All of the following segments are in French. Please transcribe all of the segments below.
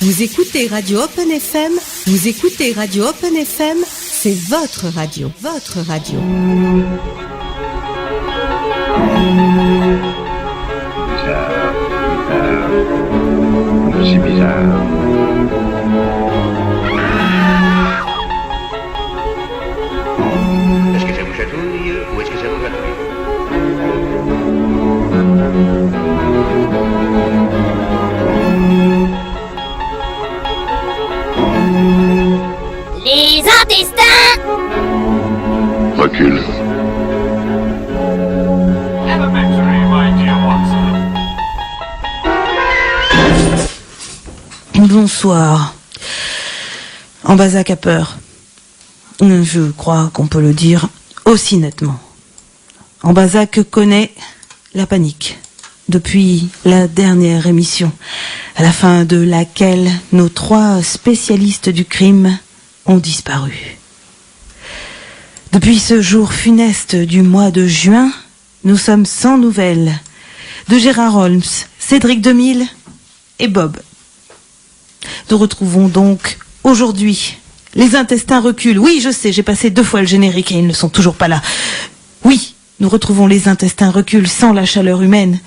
Vous écoutez Radio Open FM. Vous écoutez Radio Open FM. C'est votre radio. Votre radio. C'est bizarre. Est-ce que ça vous chatouille ou est-ce que ça vous gratouille? Les intestins! Recule. Bonsoir. Ambazac a peur. Je crois qu'on peut le dire aussi nettement. Ambazac connaît la panique depuis la dernière émission, à la fin de laquelle nos 3 spécialistes du crime ont disparu. Depuis ce jour funeste du mois de juin, nous sommes sans nouvelles de Gérard Holmes, Cédric Demille et Bob. Nous retrouvons donc aujourd'hui les intestins reculent. Oui, je sais, j'ai passé 2 fois le générique et ils ne sont toujours pas là. Oui, nous retrouvons les intestins reculent sans la chaleur humaine,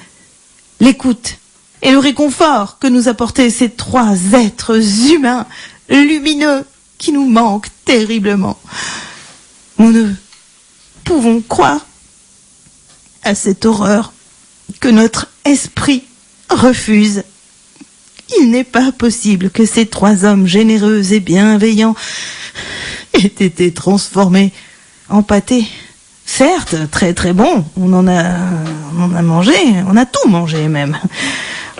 l'écoute et le réconfort que nous apportaient ces 3 êtres humains lumineux qui nous manquent terriblement. Nous ne pouvons croire à cette horreur que notre esprit refuse. Il n'est pas possible que ces 3 hommes généreux et bienveillants aient été transformés en pâté. Certes, très très bon, on en a mangé, on a tout mangé même.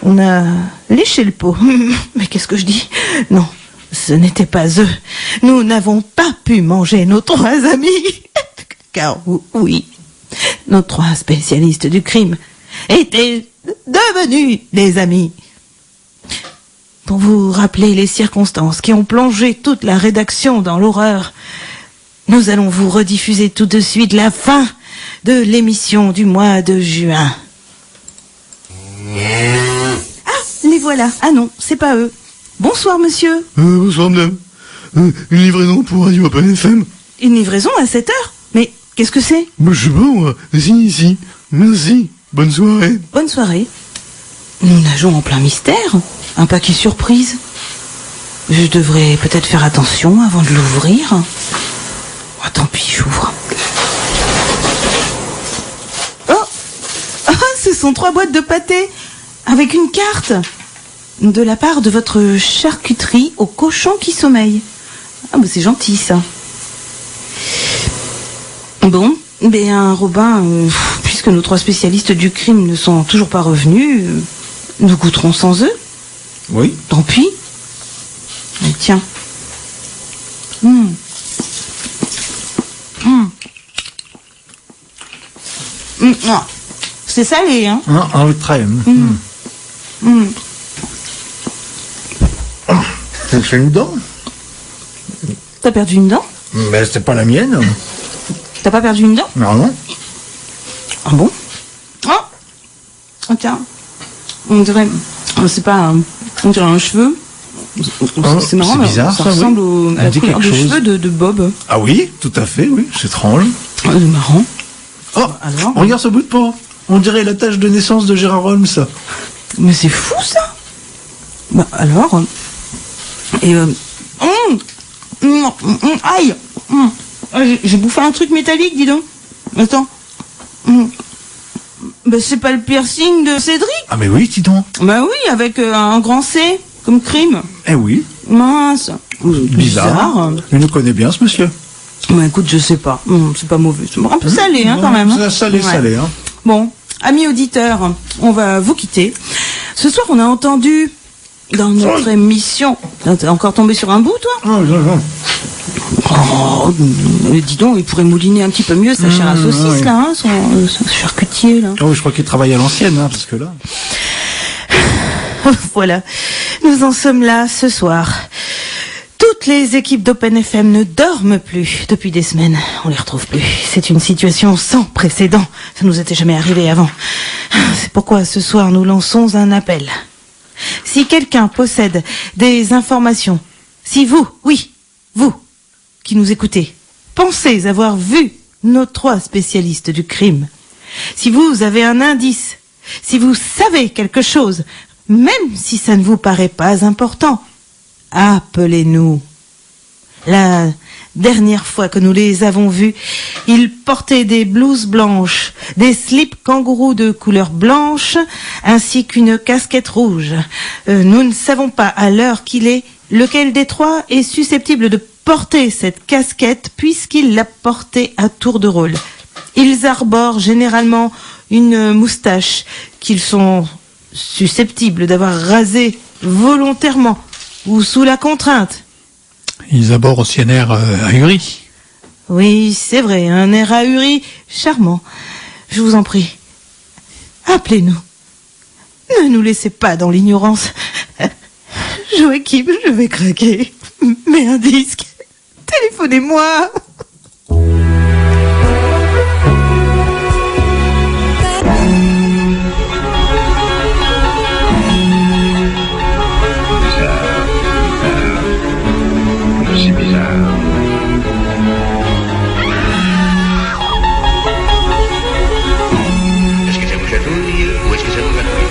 On a léché le pot. Mais qu'est-ce que je dis? Non, ce n'était pas eux. Nous n'avons pas pu manger nos 3 amis. Car oui, nos 3 spécialistes du crime étaient devenus des amis. Pour vous rappeler les circonstances qui ont plongé toute la rédaction dans l'horreur, nous allons vous rediffuser tout de suite la fin de l'émission du mois de juin. Ah, les voilà. Ah non, c'est pas eux. Bonsoir, monsieur. Bonsoir, madame. Une livraison pour Radio Open FM. Une livraison à 7 heures? Mais qu'est-ce que c'est? Je sais pas, moi. C'est ici. Merci. Bonne soirée. Bonne soirée. Nous nageons en plein mystère. Un paquet surprise. Je devrais peut-être faire attention avant de l'ouvrir. Oh, tant pis, j'ouvre. Oh, ce sont 3 boîtes de pâté avec une carte de la part de votre charcuterie au cochon qui sommeille. Ah, bah c'est gentil, ça. Bon, ben Robin, puisque nos 3 spécialistes du crime ne sont toujours pas revenus, nous goûterons sans eux. Oui. Tant pis. Mais tiens. Non. C'est salé, hein. Ah oui, très. C'est une dent. T'as perdu une dent? Mais c'est pas la mienne. T'as pas perdu une dent? Non. Ah bon? Oh, tiens. On dirait... C'est pas... On dirait un cheveu. C'est marrant, c'est bizarre, ça ressemble à la couleur de cheveux de Bob. Ah oui, tout à fait, oui. C'est étrange. C'est marrant. Oh, alors, regarde ce bout de peau. On dirait la tache de naissance de Gérard Holmes. Mais c'est fou, ça. Bah, alors... Et... aïe. J'ai bouffé un truc métallique, dis donc. Attends. Bah, c'est pas le piercing de Cédric? Ah mais oui, dis donc. Bah oui, avec un grand C, comme crime. Eh oui. Mince. Bizarre. Il nous connaît bien, ce monsieur. Bah écoute, je sais pas. C'est pas mauvais. C'est un peu salé, hein, quand même. C'est salé, salé, hein. Bon, amis auditeurs, on va vous quitter. Ce soir, on a entendu dans notre émission... T'es encore tombé sur un bout, toi? Oh, dis donc, il pourrait mouliner un petit peu mieux sa chair à saucisse, là, hein, son charcutier, là. Oh, je crois qu'il travaille à l'ancienne, hein, parce que là... Voilà, nous en sommes là ce soir. Toutes les équipes d'Open FM ne dorment plus depuis des semaines. On les retrouve plus. C'est une situation sans précédent. Ça nous était jamais arrivé avant. C'est pourquoi ce soir nous lançons un appel. Si quelqu'un possède des informations, si vous, oui, vous, qui nous écoutez, pensez avoir vu nos 3 spécialistes du crime, si vous avez un indice, si vous savez quelque chose, même si ça ne vous paraît pas important, appelez-nous. La dernière fois que nous les avons vus, ils portaient des blouses blanches, des slips kangourous de couleur blanche, ainsi qu'une casquette rouge. Nous ne savons pas à l'heure qu'il est lequel des 3 est susceptible de porter cette casquette puisqu'il l'a portée à tour de rôle. Ils arborent généralement une moustache qu'ils sont susceptibles d'avoir rasée volontairement ou sous la contrainte. Ils abordent aussi un air ahuri. Oui, c'est vrai, un air ahuri charmant. Je vous en prie, appelez-nous. Ne nous laissez pas dans l'ignorance. Joachim, je vais craquer. Mais un disque, téléphonez-moi. C'est bizarre. Est-ce que ça vous chatouille ou est-ce que ça vous gratouille?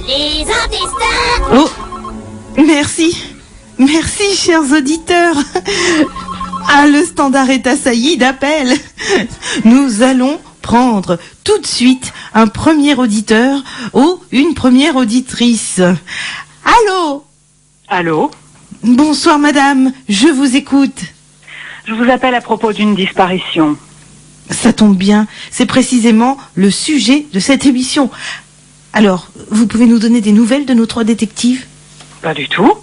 Les intestins. Oh, merci. Merci, chers auditeurs. Ah, le standard est assailli d'appels. Nous allons prendre tout de suite un premier auditeur ou une première auditrice. Allô? Allô? Bonsoir madame, je vous écoute. Je vous appelle à propos d'une disparition. Ça tombe bien, c'est précisément le sujet de cette émission. Alors, vous pouvez nous donner des nouvelles de nos 3 détectives? Pas du tout.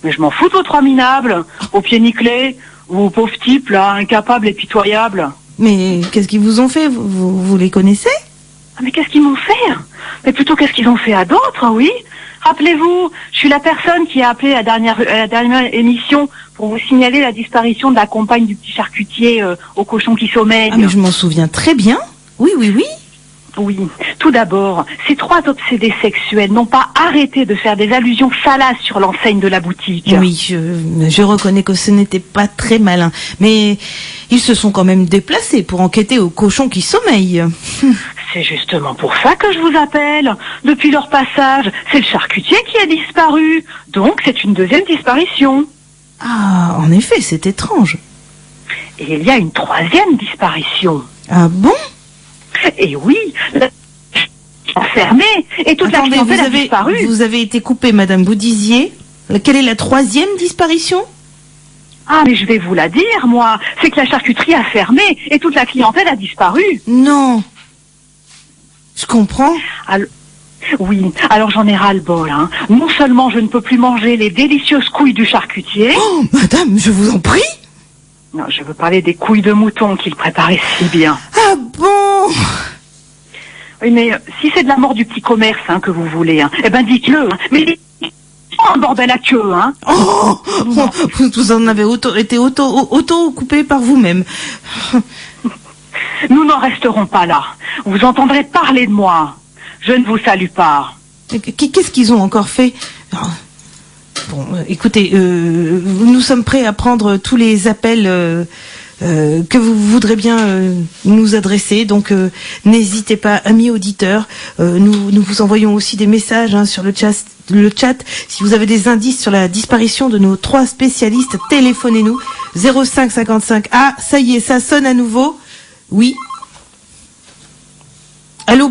Mais je m'en fous de vos 3 minables, aux pieds nickelés, ou aux pauvres types, là, incapables et pitoyables. Mais qu'est-ce qu'ils vous ont fait? Vous les connaissez? Ah, mais qu'est-ce qu'ils m'ont fait? Mais plutôt, qu'est-ce qu'ils ont fait à d'autres, oui? Rappelez-vous, je suis la personne qui a appelé à la dernière émission pour vous signaler la disparition de la compagne du petit charcutier au cochon qui sommeille. Ah mais je m'en souviens très bien. Oui. Oui, tout d'abord, ces 3 obsédés sexuels n'ont pas arrêté de faire des allusions salaces sur l'enseigne de la boutique. Oui, je reconnais que ce n'était pas très malin. Mais ils se sont quand même déplacés pour enquêter au cochon qui sommeille. C'est justement pour ça que je vous appelle. Depuis leur passage, c'est le charcutier qui a disparu. Donc, c'est une 2e disparition. Ah, en effet, c'est étrange. Et il y a une 3e disparition. Ah bon? Et oui, enfermée, et toute la clientèle a disparu. Vous avez été coupée, madame. Vous disiez, quelle est la 3e disparition? Ah, mais je vais vous la dire, moi. C'est que la charcuterie a fermé, et toute la clientèle a disparu. Non. Je comprends. Oui, alors j'en ai ras-le-bol, hein. Non seulement je ne peux plus manger les délicieuses couilles du charcutier... Oh, madame, je vous en prie. Non, je veux parler des couilles de mouton qu'il préparait si bien. Ah bon? Oui, mais si c'est de la mort du petit commerce hein, que vous voulez, hein, eh ben dites-le. Hein. Mais un bordel à queue, hein. Oh, vous en avez été auto-coupé par vous-même. Nous n'en resterons pas là. Vous entendrez parler de moi. Je ne vous salue pas. Qu'est-ce qu'ils ont encore fait? Bon, écoutez, nous sommes prêts à prendre tous les appels que vous voudrez bien nous adresser. Donc, n'hésitez pas, amis auditeurs. Nous vous envoyons aussi des messages hein, sur le chat. Si vous avez des indices sur la disparition de nos 3 spécialistes, téléphonez-nous. 05 55. Ah, ça y est, ça sonne à nouveau. Oui. Allô,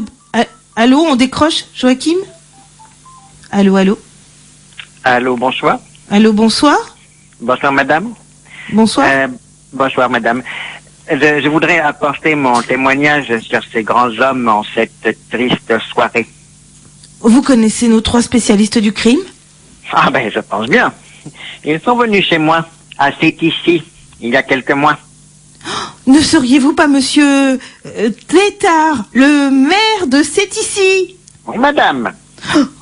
on décroche, Joachim? Allô? Allô, bonsoir. Allô, bonsoir. Bonsoir, madame. Bonsoir. Bonsoir, madame. Je voudrais apporter mon témoignage sur ces grands hommes en cette triste soirée. Vous connaissez nos 3 spécialistes du crime? Ah ben, je pense bien. Ils sont venus chez moi, à Sétissi, il y a quelques mois. Ne seriez-vous pas monsieur Tétard, le maire de Sétissi? Oui, madame.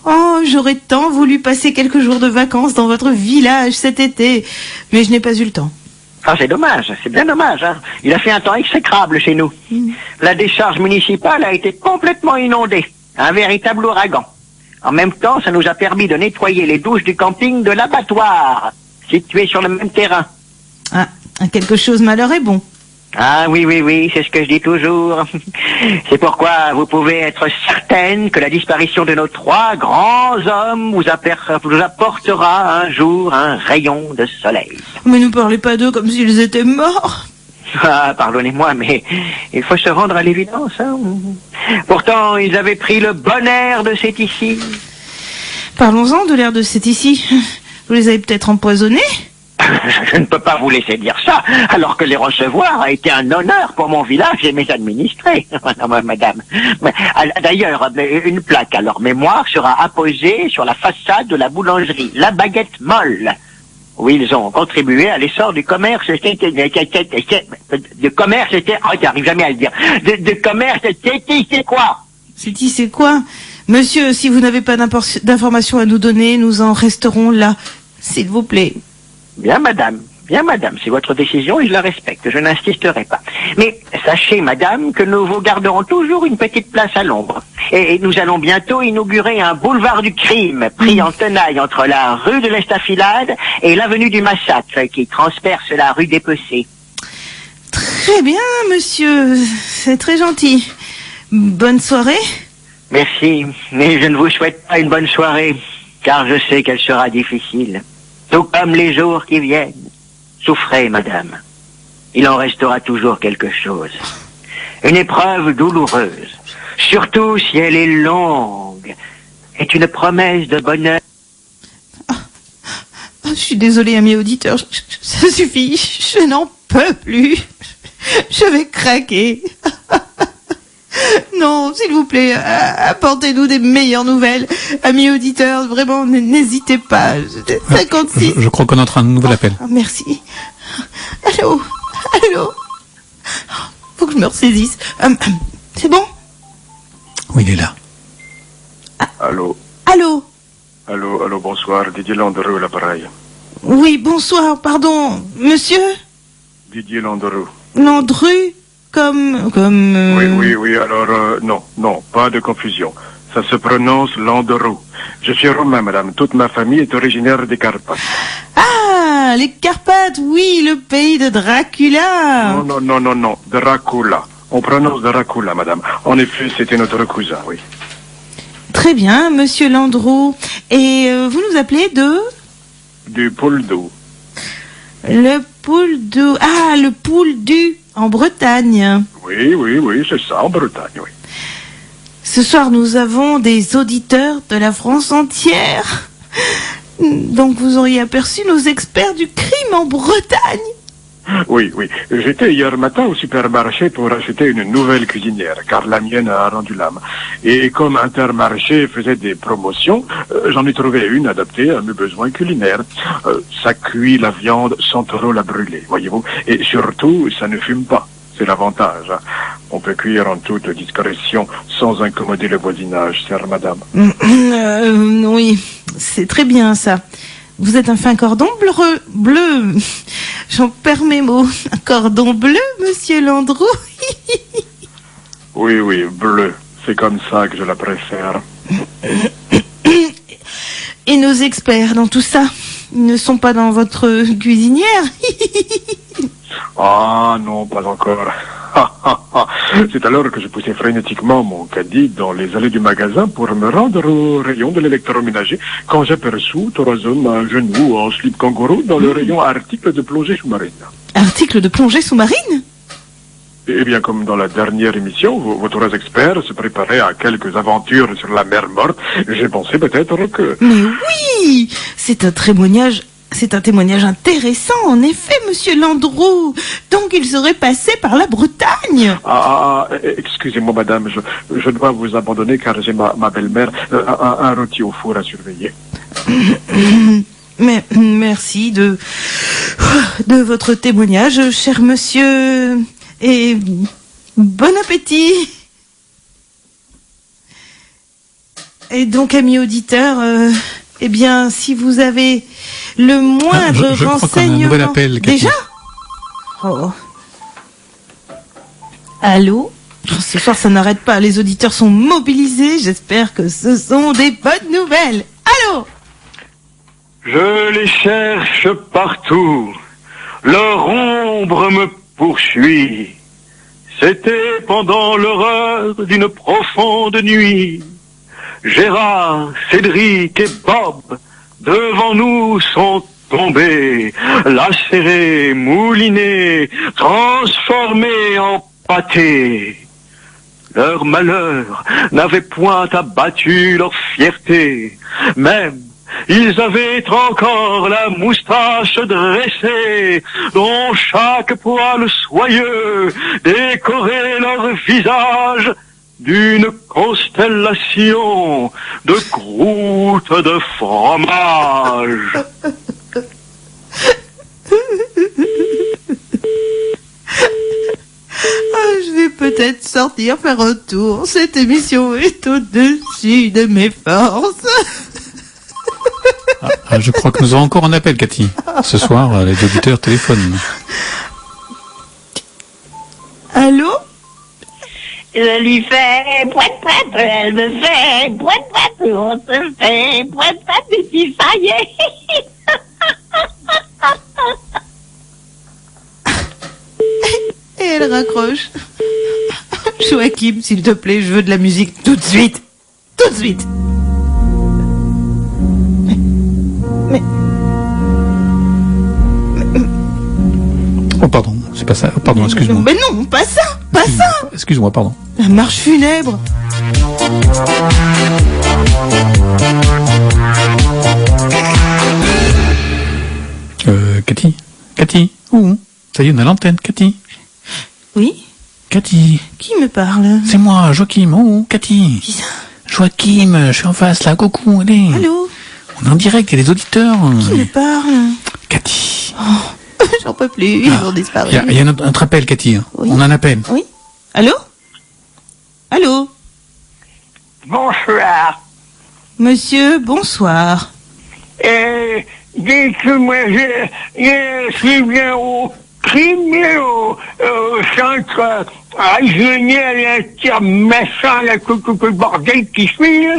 Oh, j'aurais tant voulu passer quelques jours de vacances dans votre village cet été, mais je n'ai pas eu le temps. Ah, c'est dommage, c'est bien dommage. Hein. Il a fait un temps exécrable chez nous. La décharge municipale a été complètement inondée. Un véritable ouragan. En même temps, ça nous a permis de nettoyer les douches du camping de l'abattoir, situé sur le même terrain. Ah, quelque chose malheur est bon. Ah oui, c'est ce que je dis toujours. C'est pourquoi vous pouvez être certaine que la disparition de nos 3 grands hommes vous apportera un jour un rayon de soleil. Mais ne parlez pas d'eux comme s'ils étaient morts. Ah, pardonnez-moi, mais il faut se rendre à l'évidence. Hein. Pourtant, ils avaient pris le bon air de cet ici. Parlons-en de l'air de cet ici. Vous les avez peut-être empoisonnés? Je ne peux pas vous laisser dire ça, alors que les recevoir a été un honneur pour mon village et mes administrés. Madame. D'ailleurs, une plaque à leur mémoire sera apposée sur la façade de la boulangerie La Baguette Molle, où ils ont contribué à l'essor du commerce. De commerce, j'arrive jamais à le dire. De commerce, c'est quoi? C'est quoi? Monsieur, si vous n'avez pas d'informations à nous donner, nous en resterons là. S'il vous plaît. Bien, madame, c'est votre décision et je la respecte, je n'insisterai pas. Mais sachez, madame, que nous vous garderons toujours une petite place à l'ombre. Et nous allons bientôt inaugurer un boulevard du crime, pris en tenaille entre la rue de l'Estafilade et l'avenue du Massacre, qui transperce la rue des Pessées. Très bien, monsieur, c'est très gentil. Bonne soirée. Merci, mais je ne vous souhaite pas une bonne soirée, car je sais qu'elle sera difficile. Tout comme les jours qui viennent. Souffrez, madame. Il en restera toujours quelque chose. Une épreuve douloureuse, surtout si elle est longue, est une promesse de bonheur. Je suis désolée, amis auditeurs, ça suffit, je n'en peux plus. Je vais craquer. Non, s'il vous plaît, apportez-nous des meilleures nouvelles. Amis auditeurs, vraiment, n'hésitez pas. 56. Je crois qu'on entend un nouvel appel. Merci. Allô? Faut que je me ressaisisse. C'est bon? Oui, il est là. Allô, bonsoir. Didier Landereux, l'appareil. Oui, bonsoir, pardon. Monsieur? Didier Landereux. Landru? Comme... Oui, alors, non, pas de confusion. Ça se prononce Landereux. Je suis romain, madame. Toute ma famille est originaire des Carpates. Ah, les Carpates, oui, le pays de Dracula. Non, Dracula. On prononce Dracula, madame. En effet, c'était notre cousin, oui. Très bien, monsieur Landreau. Et vous nous appelez de... Du Pouldu. Le Pouldu. Ah, le Pouldu, en Bretagne. Oui, c'est ça, en Bretagne, oui. Ce soir, nous avons des auditeurs de la France entière. Donc, vous auriez aperçu nos experts du crime en Bretagne. Oui. J'étais hier matin au supermarché pour acheter une nouvelle cuisinière, car la mienne a rendu l'âme. Et comme Intermarché faisait des promotions, j'en ai trouvé une adaptée à mes besoins culinaires. Ça cuit la viande sans trop la brûler, voyez-vous. Et surtout, ça ne fume pas. C'est l'avantage. Hein. On peut cuire en toute discrétion sans incommoder le voisinage, chère madame. Oui, c'est très bien ça. Vous êtes un fin cordon bleu. J'en perds mes mots. Un cordon bleu, monsieur Landreau. Oui, bleu. C'est comme ça que je la préfère. Et nos experts dans tout ça, ils ne sont pas dans votre cuisinière? Ah non, pas encore. C'est alors que je poussais frénétiquement mon caddie dans les allées du magasin pour me rendre au rayon de l'électroménager quand j'aperçus 3 hommes à genoux en slip kangourou dans le rayon article de plongée sous-marine. Article de plongée sous-marine? Eh bien, comme dans la dernière émission, vos 3 experts se préparaient à quelques aventures sur la mer morte, j'ai pensé peut-être que... Mais oui, c'est un témoignage intéressant, en effet, monsieur Landreau. Donc, il serait passé par la Bretagne. Excusez-moi, madame, je dois vous abandonner car j'ai ma belle-mère, un rôti au four à surveiller. Mais merci de votre témoignage, cher monsieur, et bon appétit. Et donc, amis auditeurs, eh bien, si vous avez le moindre renseignement... Je crois qu'on a un nouvel appel, Cathy. Déjà? Oh. Allô? Ce soir, ça n'arrête pas. Les auditeurs sont mobilisés. J'espère que ce sont des bonnes nouvelles. Allô? Je les cherche partout. Leur ombre me poursuit. C'était pendant l'horreur d'une profonde nuit. Gérard, Cédric et Bob, devant nous sont tombés, lacérés, moulinés, transformés en pâté. Leur malheur n'avait point abattu leur fierté, même ils avaient encore la moustache dressée, dont chaque poil soyeux décorait leur visage d'une constellation de croûtes de fromage. Je vais peut-être sortir faire un tour. Cette émission est au-dessus de mes forces. Je crois que nous avons encore un appel, Cathy. Ce soir, les auditeurs téléphonent. Allô? Je lui fais poète, elle me fait poète, on se fait poète, et puis ça y est. Et elle raccroche. Joachim, s'il te plaît, je veux de la musique tout de suite. Tout de suite. Oh, pardon, c'est pas ça. Oh, pardon, excuse-moi. Mais non, pas ça, pas ça. Excuse-moi, pardon. La marche funèbre. Cathy, où? Ça y est, on a l'antenne, Cathy. Oui? Cathy. Qui me parle? C'est moi, Joachim. Oh, Cathy. Qui ça? Joachim, je suis en face, là, coucou, allez. Allô? On est en direct, il y a des auditeurs. Qui me parle? Cathy. Oh, j'en peux plus, ils ont disparu. Il y a notre appel, Cathy. Oui. On a un appel. Oui? Allô? Allô? Bonsoir. Monsieur, bonsoir. Dites-moi, je suis bien au crime, au centre régional intermédiaire, là, tout le bordel qui suit, là.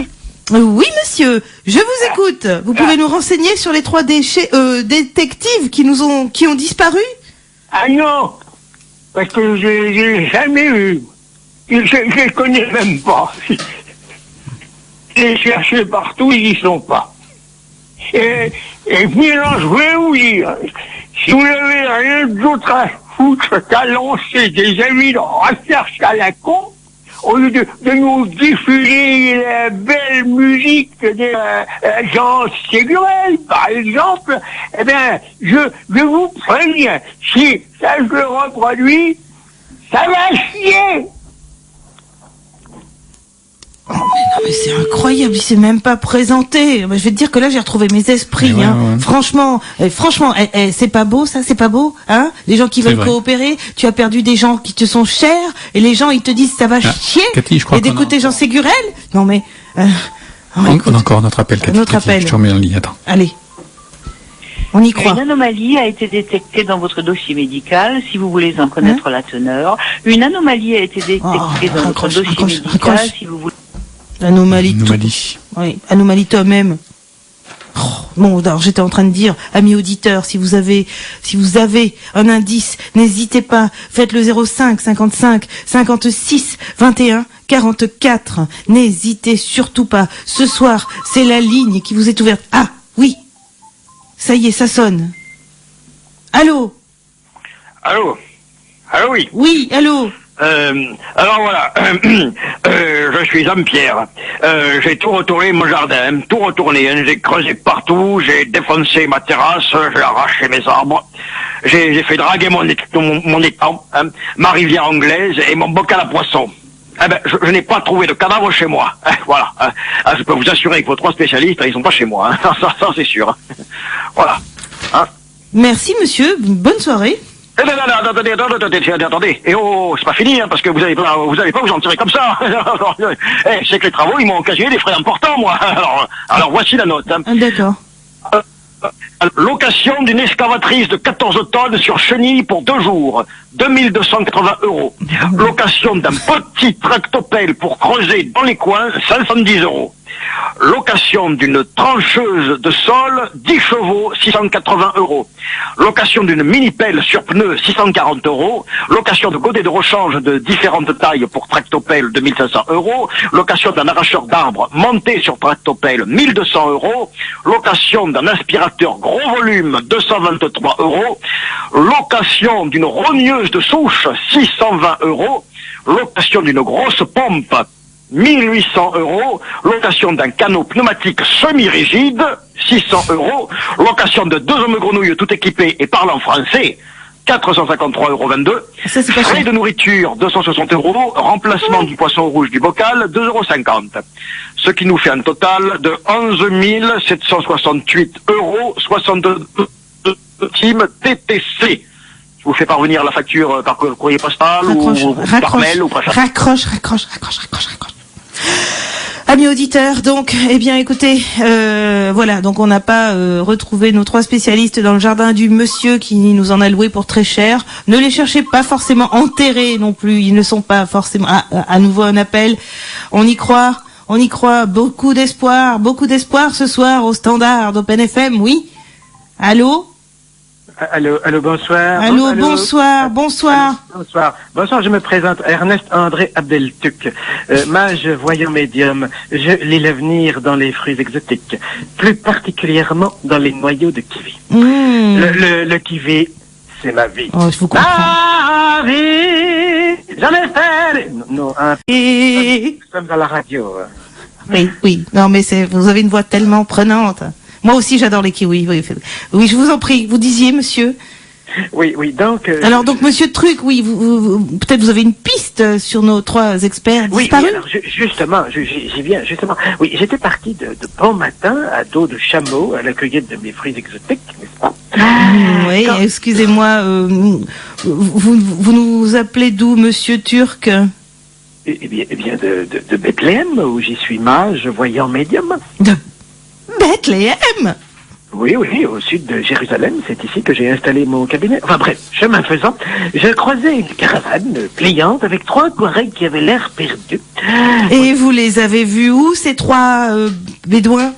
Oui, monsieur, je vous écoute. Vous pouvez nous renseigner sur les 3 détectives qui ont disparu? Ah non, parce que je l'ai jamais eu. Je les connais même pas. Je les cherché partout, ils y sont pas. Et puis là, je vais vous dire, si vous n'avez rien d'autre à foutre qu'à lancer des avis de recherche à la con, au lieu de nous diffuser la belle musique de Jean Ségurel, par exemple, eh bien, je vous préviens, si ça je le reproduis, ça va chier. Oh, mais c'est incroyable, il s'est même pas présenté. Je vais te dire que là, j'ai retrouvé mes esprits. Ouais, hein. ouais. Franchement, c'est pas beau, ça, c'est pas beau, hein. Les gens qui C'est veulent vrai. coopérer, tu as perdu des gens qui te sont chers, et les gens, ils te disent ça va chier. Cathy, je crois et d'écouter qu'on a- Jean Ségurel. Non mais, On a encore notre appel, Cathy. Notre appel. Je te remets en ligne, attends. allez, on y croit. Une anomalie a été détectée dans votre dossier médical, si vous voulez en connaître la teneur. Une anomalie a été détectée dans votre raccroche, dossier raccroche, médical, raccroche. si vous voulez... Anomalie. Anomalie. Oui, anomalie toi-même. Oh, bon, alors j'étais en train de dire, amis auditeurs, si vous avez un indice, n'hésitez pas, faites le 05 55 56 21 44. N'hésitez surtout pas. Ce soir, c'est la ligne qui vous est ouverte. Ah, oui. Ça y est, ça sonne. Allô? Allô? Allô, oui. Oui, allô? Alors voilà, je suis Jean-Pierre. J'ai tout retourné mon jardin, tout retourné. Hein. J'ai creusé partout, j'ai défoncé ma terrasse, j'ai arraché mes arbres, j'ai fait draguer mon étang, hein, ma rivière anglaise et mon bocal à poissons. Eh ben, je n'ai pas trouvé de cadavre chez moi. Hein, voilà. Hein. Ah, je peux vous assurer que vos 3 spécialistes, ils sont pas chez moi. Hein. Ça c'est sûr. Hein. Voilà. Hein. Merci, monsieur. Bonne soirée. Attendez. Et oh, c'est pas fini, hein, parce que vous allez pas vous en tirer comme ça. C'est que les travaux, ils m'ont occasionné des frais importants, moi. Alors voici la note. Hein. Ah, d'accord. Location d'une excavatrice de 14 tonnes sur chenille pour 2 jours, 2280 €. Location d'un petit tractopelle pour creuser dans les coins, 510 €. Location d'une trancheuse de sol, 10 chevaux, 680 €. Location d'une mini-pelle sur pneus, 640 €. Location de godets de rechange de différentes tailles pour tractopelle, 2500 €. Location d'un arracheur d'arbres monté sur tractopelle, 1200 €. Location d'un aspirateur gros volume, 223 €. Location d'une rogneuse de souche, 620 €. Location d'une grosse pompe, 1800 €. Location d'un canot pneumatique semi-rigide, 600 €. Location de 2 hommes grenouilles tout équipés et parlant français, 453,22 €. Frais de nourriture, 260 €. Remplacement du poisson rouge du bocal, 2,50 €. Ce qui nous fait un total de 11 768 €, 62 centimes TTC. Je vous fais parvenir la facture par courrier postal ou par mail ou par chat. Raccroche. Amis auditeurs, donc, eh bien, écoutez, voilà, donc on n'a pas retrouvé nos 3 spécialistes dans le jardin du monsieur qui nous en a loué pour très cher. Ne les cherchez pas forcément enterrés non plus, ils ne sont pas forcément... à nouveau un appel, on y croit, beaucoup d'espoir ce soir au standard d'Open FM, oui. Allô, bonsoir. Allô, bonsoir. Bonsoir, je me présente Ernest André Abdeltuc, mage voyant médium. Je lis l'avenir dans les fruits exotiques, plus particulièrement dans les noyaux de kiwi. Le kiwi, c'est ma vie. Oh, je vous comprends. Ma vie, j'en ai fait... Non, nous sommes à la radio. Oui, non mais vous avez une voix tellement prenante. Moi aussi, j'adore les kiwis. Oui, je vous en prie. Vous disiez, monsieur. Oui, donc... Alors, donc, monsieur Truc, oui, peut-être vous avez une piste sur nos 3 experts disparus. Oui, alors, justement, j'y viens, justement. Oui, j'étais parti de bon matin, à dos de chameau, à la cueillette de mes fruits exotiques, n'est-ce pas? Oui, excusez-moi, vous nous appelez d'où, monsieur Turc? Eh bien, de Bethléem, où j'y suis mage, voyant médium. De Bethléem? Oui, au sud de Jérusalem, c'est ici que j'ai installé mon cabinet. Enfin bref, chemin faisant, je croisais une caravane pliante avec 3 Touaregs qui avaient l'air perdus. Et vous les avez vus où, ces 3 bédouins?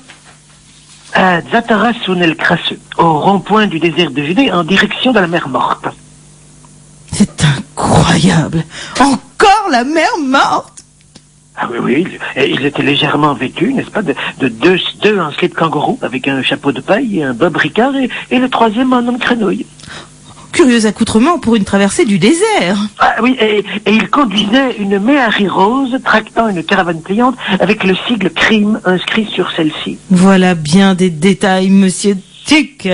À Zataras el Crasseux, au rond-point du désert de Judée, en direction de la mer Morte. C'est incroyable. Encore la mer Morte? Ah oui, ils étaient légèrement vêtus, n'est-ce pas, de deux en slip kangourou, avec un chapeau de paille et un bob ricard, et le 3e en homme grenouille. Curieux accoutrement pour une traversée du désert. Ah oui, et ils conduisaient une Méhari rose, tractant une caravane pliante, avec le sigle crime inscrit sur celle-ci. Voilà bien des détails, monsieur Tuc.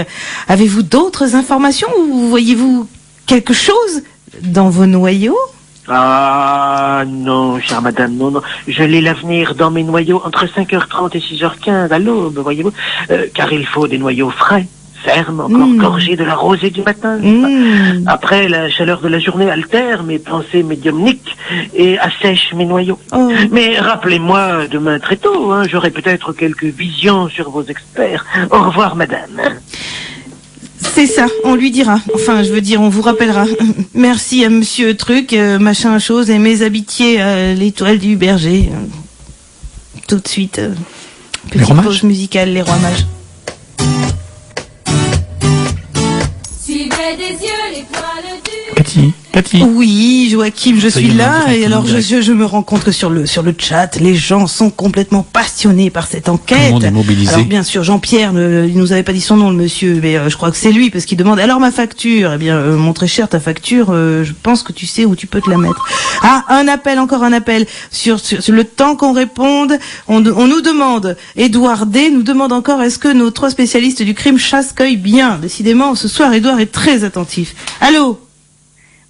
Avez-vous d'autres informations ou voyez-vous quelque chose dans vos noyaux? Ah non, chère madame, non. Je lis l'avenir dans mes noyaux entre 5h30 et 6h15 à l'aube, voyez-vous, car il faut des noyaux frais, fermes, encore gorgés de la rosée du matin. Après, la chaleur de la journée altère mes pensées médiumniques et assèche mes noyaux. Mais rappelez-moi demain très tôt, j'aurai peut-être quelques visions sur vos experts. Au revoir, madame. C'est ça, on lui dira. Enfin, je veux dire, on vous rappellera. Merci à monsieur Truc, machin chose, et mes habitiés à l'étoile du berger. Tout de suite, petite pause musicale, les rois mages. Suivez des yeux l'étoile du... Cathy. Oui, Joachim, je suis là, et alors je me rends compte que sur le chat, les gens sont complètement passionnés par cette enquête. Tout le monde est mobilisé. Alors bien sûr, Jean-Pierre, il nous avait pas dit son nom, le monsieur, mais je crois que c'est lui, parce qu'il demande, alors ma facture? Eh bien, mon très cher, ta facture, je pense que tu sais où tu peux te la mettre. Ah, encore un appel, sur le temps qu'on réponde, on nous demande, Édouard D nous demande encore, est-ce que nos 3 spécialistes du crime chasse-cueillent bien? Décidément, ce soir, Édouard est très attentif. Allô?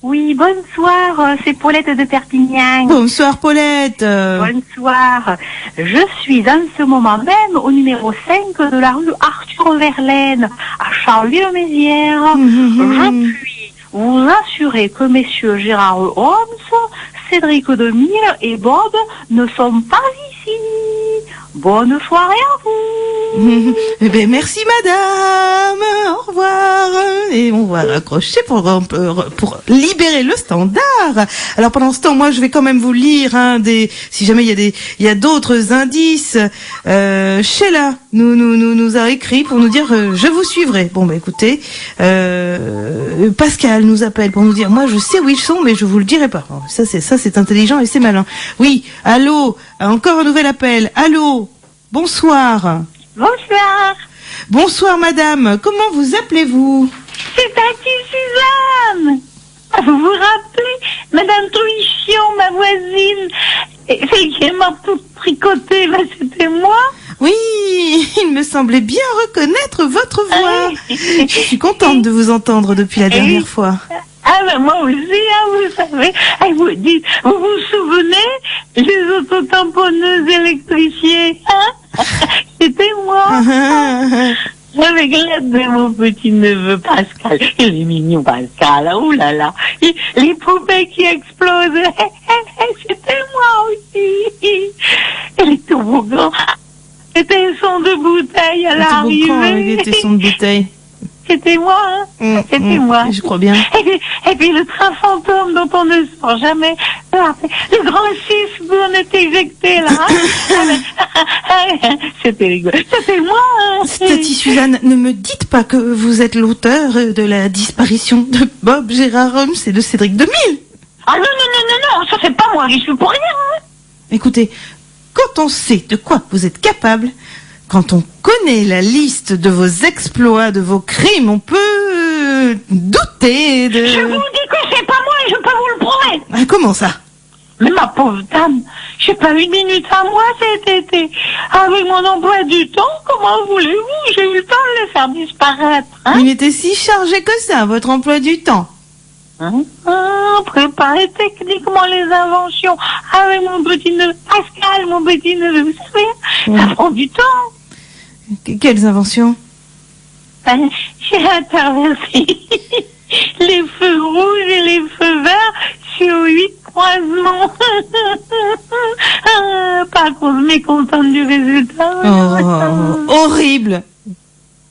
Oui, bonsoir, c'est Paulette de Perpignan. Bonsoir Paulette. Bonsoir. Je suis en ce moment même au numéro 5 de la rue Arthur Verlaine, à Charleville-Mézières. Je puis vous assurer que messieurs Gérard Holmes, Cédric Demille et Bob ne sont pas ici. Bonne soirée à vous. Eh ben, merci madame, au revoir. Et on va raccrocher pour libérer le standard. Alors pendant ce temps, moi je vais quand même vous lire si jamais il y a d'autres indices. Sheila nous a écrit pour nous dire je vous suivrai. Bon bah écoutez, Pascal nous appelle pour nous dire moi je sais où ils sont mais je vous le dirai pas. Alors, ça c'est intelligent et c'est malin. Oui, allô, encore un nouvel appel. Allô, bonsoir. Bonsoir. Bonsoir madame, comment vous appelez-vous? C'est Tati Suzanne. Vous vous rappelez, Madame Truichion, ma voisine, celle qui est morte toute tricotée, là, c'était moi? Oui, il me semblait bien reconnaître votre voix. Je suis contente de vous entendre depuis la dernière fois. Ah ben moi aussi, vous savez, vous dites, vous vous souvenez, les autotamponneuses électrifiées, c'était moi. Avec l'aide de mon petit-neveu Pascal. Il est mignon, Pascal. Oh là là. Les poupées qui explosaient. C'était moi aussi. Et les toboggans. C'était un son de bouteille à l'arrivée. Il était son de bouteille. C'était moi, c'était moi. Je crois bien. Et puis le train fantôme dont on ne sort jamais. Le grand 6 où on était éjecté là. C'était rigolo. C'était moi. Tati Suzanne, ne me dites pas que vous êtes l'auteur de la disparition de Bob Gérard Holmes et de Cédric Demille. Ah non, ça c'est pas moi, j'y suis pour rien. Écoutez, quand on sait de quoi vous êtes capable, quand on connaît la liste de vos exploits, de vos crimes, on peut douter de... Je vous dis que c'est pas moi et je peux vous le prouver. Ah, comment ça? Mais ma pauvre dame, j'ai pas une minute à moi cet été. Avec mon emploi du temps, comment voulez-vous? J'ai eu le temps de le faire disparaître. Il était si chargé que ça, votre emploi du temps. Préparer techniquement les inventions avec mon petit-neveu Pascal, mon petit-neveu, vous savez, ça prend du temps. Quelles inventions? J'ai interversé les feux rouges et les feux verts sur 8 croisements. Par contre, mécontente du résultat. Horrible.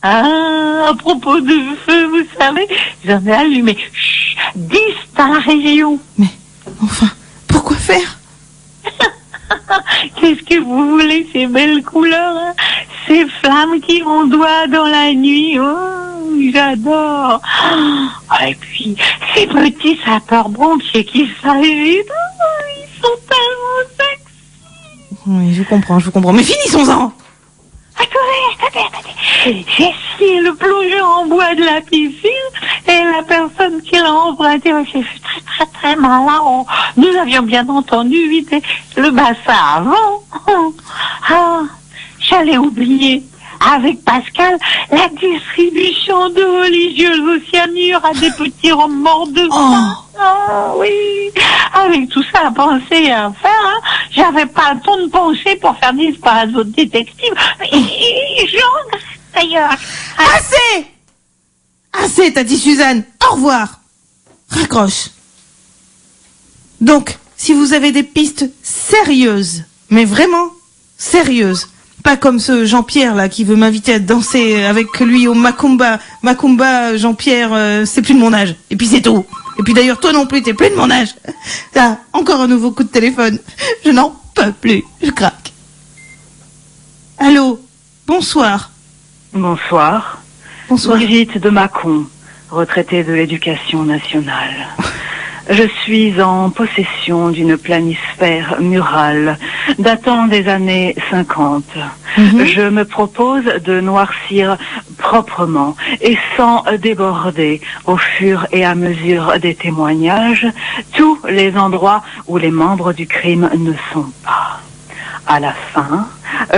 À propos de feu, vous savez, j'en ai allumé 10 dans la région. Mais, enfin, pourquoi faire? Qu'est-ce que vous voulez, ces belles couleurs, ces flammes qui ondoient dans la nuit, j'adore. Et puis, ces petits sapeurs-pompiers qui s'agitent, ils sont tellement sexy. Oui, je comprends, mais finissons-en. Attendez. J'ai scié le plongeon en bois de la piscine et la personne qui l'a emprunté s'est fait très mal. Nous avions bien entendu vider le bassin avant. J'allais oublier avec Pascal la distribution de religieuses au cyanure à des petits hommes morts de faim. Oui, avec tout ça à penser et à faire, j'avais pas le temps de penser pour faire disparaître votre détective. Et j'en d'ailleurs. Assez, Tati Suzanne. Au revoir. Raccroche. Donc, si vous avez des pistes sérieuses, mais vraiment sérieuses, pas comme ce Jean-Pierre là qui veut m'inviter à danser avec lui au Macumba. Macumba, Jean-Pierre, c'est plus de mon âge. Et puis c'est tout. Et puis d'ailleurs, toi non plus, t'es plus de mon âge. Ça, encore un nouveau coup de téléphone. Je n'en peux plus. Je craque. Allô, bonsoir. Bonsoir. Brigitte de Mâcon, retraitée de l'éducation nationale. Je suis en possession d'une planisphère murale datant des années 50. Je me propose de noircir proprement et sans déborder au fur et à mesure des témoignages tous les endroits où les membres du crime ne sont pas. À la fin,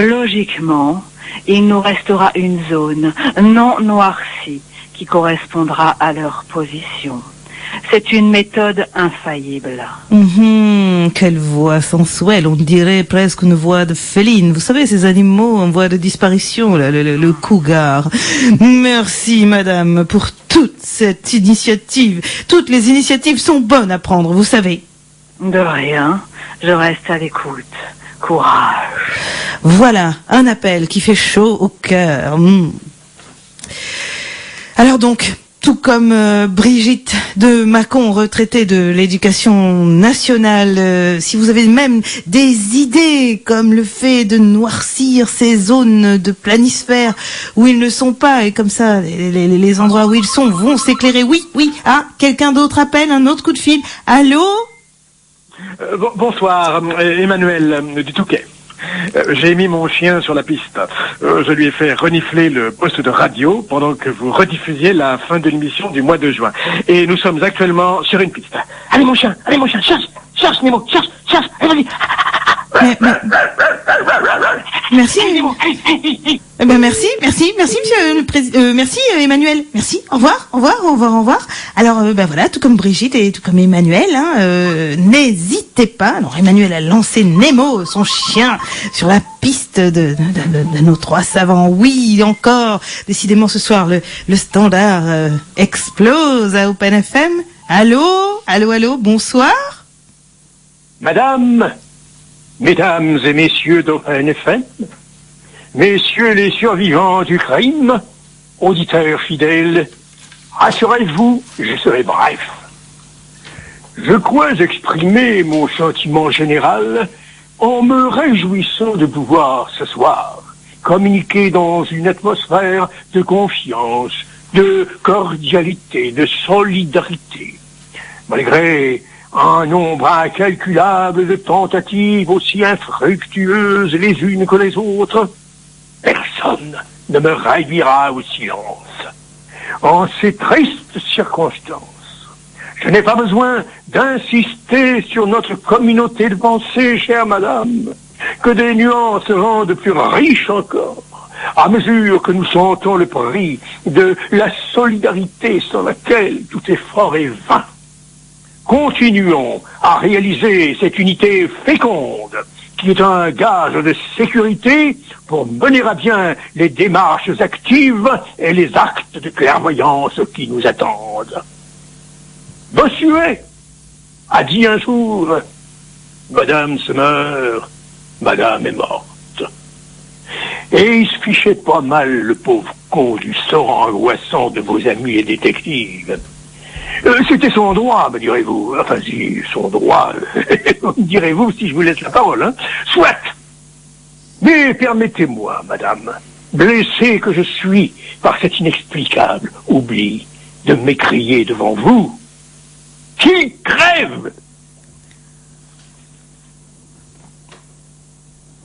logiquement, il nous restera une zone non noircie qui correspondra à leur position. C'est une méthode infaillible. Quelle voix sensuelle, on dirait presque une voix de féline. Vous savez, ces animaux en voie de disparition, là, le cougar. Merci, madame, pour toute cette initiative. Toutes les initiatives sont bonnes à prendre, vous savez. De rien, je reste à l'écoute. courage. Voilà, un appel qui fait chaud au cœur. Alors donc, tout comme Brigitte de Mâcon, retraitée de l'éducation nationale, si vous avez même des idées comme le fait de noircir ces zones de planisphère où ils ne sont pas, et comme ça, les endroits où ils sont vont s'éclairer. Oui, quelqu'un d'autre appelle, un autre coup de fil. Allô ? Bonsoir, Emmanuel du Touquet. J'ai mis mon chien sur la piste. Je lui ai fait renifler le poste de radio pendant que vous rediffusiez la fin de l'émission du mois de juin. Et nous sommes actuellement sur une piste. Allez mon chien, cherche Nemo, cherche, allez, vas-y. Merci. Merci, monsieur le président. Merci, Emmanuel. Merci. Au revoir. Alors, voilà, tout comme Brigitte et tout comme Emmanuel, n'hésitez pas. Alors, Emmanuel a lancé Nemo, son chien, sur la piste de nos trois savants. Oui, encore. Décidément, ce soir, le standard explose à Open FM. Allô, bonsoir. Madame, mesdames et messieurs d'Open FM, messieurs les survivants du crime, auditeurs fidèles, rassurez-vous, je serai bref. Je crois exprimer mon sentiment général en me réjouissant de pouvoir ce soir communiquer dans une atmosphère de confiance, de cordialité, de solidarité. Malgré un nombre incalculable de tentatives aussi infructueuses les unes que les autres, personne ne me réduira au silence. En ces tristes circonstances, je n'ai pas besoin d'insister sur notre communauté de pensée, chère madame, que des nuances rendent plus riches encore, à mesure que nous sentons le prix de la solidarité sans laquelle tout effort est vain. Continuons à réaliser cette unité féconde qui est un gage de sécurité pour mener à bien les démarches actives et les actes de clairvoyance qui nous attendent. Bossuet a dit un jour, « Madame se meurt, Madame est morte. » Et il se fichait pas mal, le pauvre con, du sort angoissant de vos amis et détectives. C'était son droit, me direz-vous. Enfin, si, son droit, me direz-vous si je vous laisse la parole, hein. Soit. Mais permettez-moi, madame, blessé que je suis par cet inexplicable oubli, de m'écrier devant vous, qu'il crève!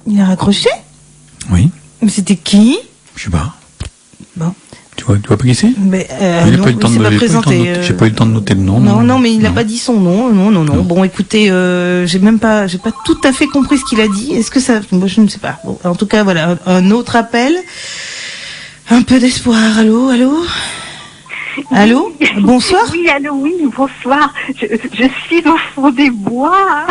Il a raccroché? Oui. Mais c'était qui? Je sais pas. Bon. Tu vois pas qui c'est? Mais j'ai pas eu le temps de noter le nom. Non, mais il n'a pas dit son nom. Non. Bon, écoutez, j'ai pas tout à fait compris ce qu'il a dit. Est-ce que ça, moi, je ne sais pas. Bon, en tout cas, voilà, un autre appel. Un peu d'espoir. Allô? Allô? Bonsoir? Oui, allô, oui, bonsoir. Je suis au fond des bois.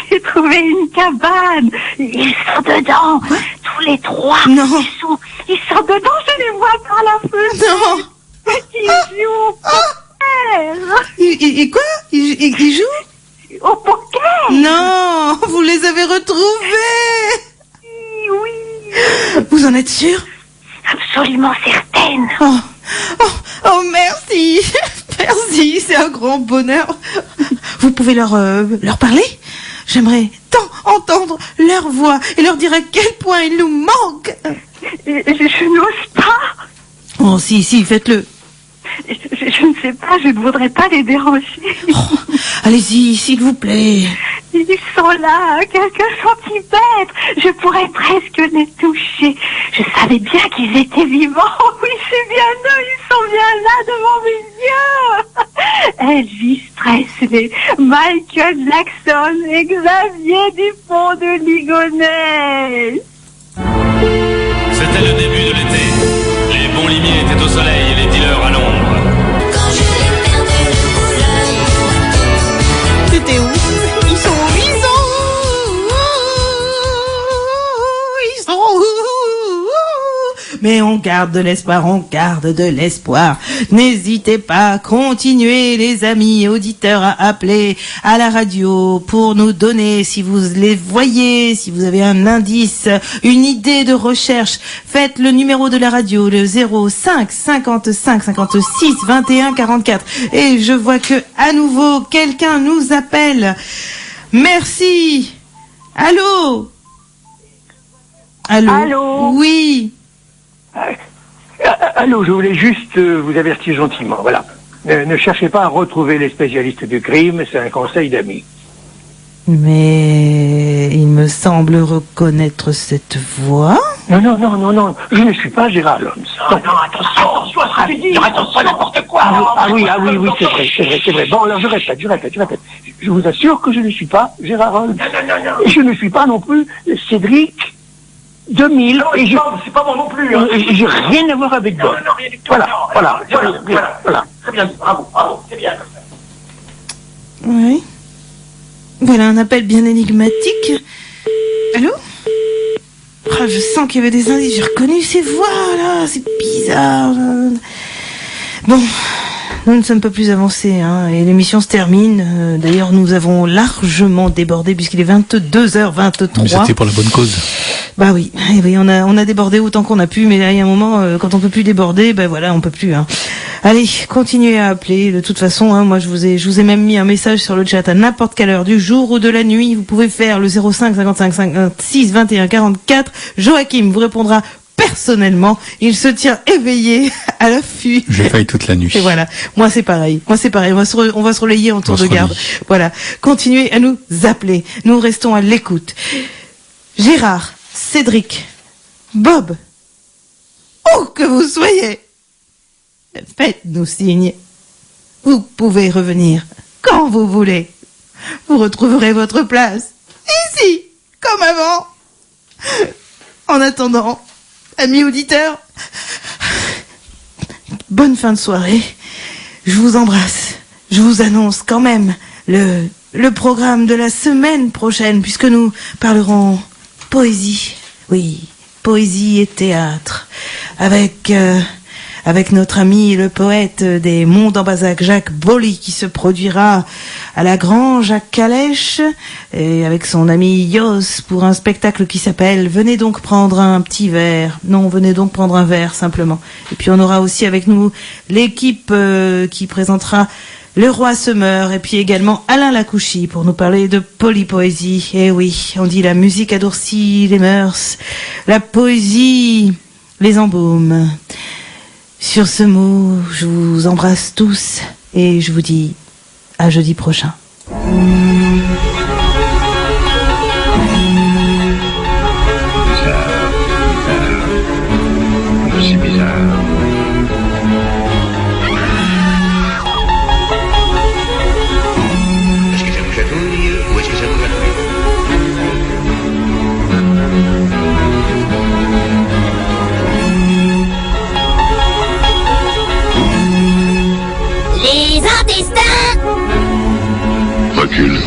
J'ai trouvé une cabane. Ils sont dedans. Quoi? Tous les trois. Non. Ils sont dedans, je les vois par la fenêtre. Non. Ils jouent au poker. Et quoi? Ils jouent? Au poker. Non, vous les avez retrouvés. Oui. Vous en êtes sûre? Absolument certaine. Oh, merci. Merci, c'est un grand bonheur. Vous pouvez leur parler? J'aimerais tant entendre leur voix et leur dire à quel point ils nous manquent. Je n'ose pas. Oh, si, faites-le. Je ne sais pas, je ne voudrais pas les déranger. Oh, allez-y, s'il vous plaît. Ils sont là, à quelques centimètres. Je pourrais presque les toucher. Je savais bien qu'ils étaient vivants. Oui, c'est bien eux, ils sont bien là devant mes yeux. Elvis Presley, Michael Jackson et Xavier Dupont de Ligonnès. C'était le début de l'été. Les bons limiers étaient au soleil et les dealers à l'ombre. C'était où? Ils sont où? Mais on garde de l'espoir, on garde de l'espoir. N'hésitez pas, continuez les amis auditeurs à appeler à la radio pour nous donner, si vous les voyez, si vous avez un indice, une idée de recherche, faites le numéro de la radio, le 05 55 56 21 44. Et je vois que à nouveau quelqu'un nous appelle. Merci. Allô? Allô? Oui. Allô, je voulais juste vous avertir gentiment, voilà. Ne cherchez pas à retrouver les spécialistes du crime, c'est un conseil d'amis. Mais il me semble reconnaître cette voix. Non, je ne suis pas Gérard Holmes. Non, attention à ce que tu dis. Attention à n'importe quoi. Oui, c'est vrai. Bon, alors je répète. Je vous assure que je ne suis pas Gérard Holmes. Non. Et je ne suis pas non plus Cédric 2000. Non, et c'est pas bon non plus. Hein. J'ai rien à voir avec Bob. Non, rien du tout. Voilà. Très bien, bravo, c'est bien. Oui. Voilà un appel bien énigmatique. Allô? Oh, je sens qu'il y avait des indices. J'ai reconnu ces voix là. C'est bizarre. Bon, nous ne sommes pas plus avancés, hein, et l'émission se termine. D'ailleurs, nous avons largement débordé puisqu'il est 22h23. Mais c'était pour la bonne cause. Bah oui, on a débordé autant qu'on a pu, mais là, il y a un moment, quand on peut plus déborder, ben voilà, on peut plus. Hein. Allez, continuez à appeler. De toute façon, hein, moi, je vous ai même mis un message sur le chat à n'importe quelle heure du jour ou de la nuit. Vous pouvez faire le 05 55 56 21 44. Joachim vous répondra personnellement. Il se tient éveillé à l'affût. Je faille toute la nuit. Et voilà. Moi, c'est pareil. On va se relayer en tour de garde. Voilà. Continuez à nous appeler. Nous restons à l'écoute. Gérard, Cédric, Bob, où que vous soyez, faites-nous signe. Vous pouvez revenir quand vous voulez. Vous retrouverez votre place ici, comme avant. En attendant, amis auditeurs, bonne fin de soirée. Je vous embrasse. Je vous annonce quand même le programme de la semaine prochaine, puisque nous parlerons poésie. Oui, poésie et théâtre. Avec notre ami le poète des Monts d'Ambazac, Jacques Boly, qui se produira à la Grange à Calèche, et avec son ami Yos pour un spectacle qui s'appelle « Venez donc prendre un petit verre ». Non, venez donc prendre un verre, simplement. Et puis on aura aussi avec nous l'équipe qui présentera Le Roi se meurt, et puis également Alain Lacouchy pour nous parler de polypoésie. Et oui, on dit la musique adoucit les mœurs, la poésie les embaume. Sur ce mot, je vous embrasse tous et je vous dis à jeudi prochain. C'est bizarre. Est-ce que ça vous chatouille ou est-ce que ça vous gratouille? Les intestins. Recule.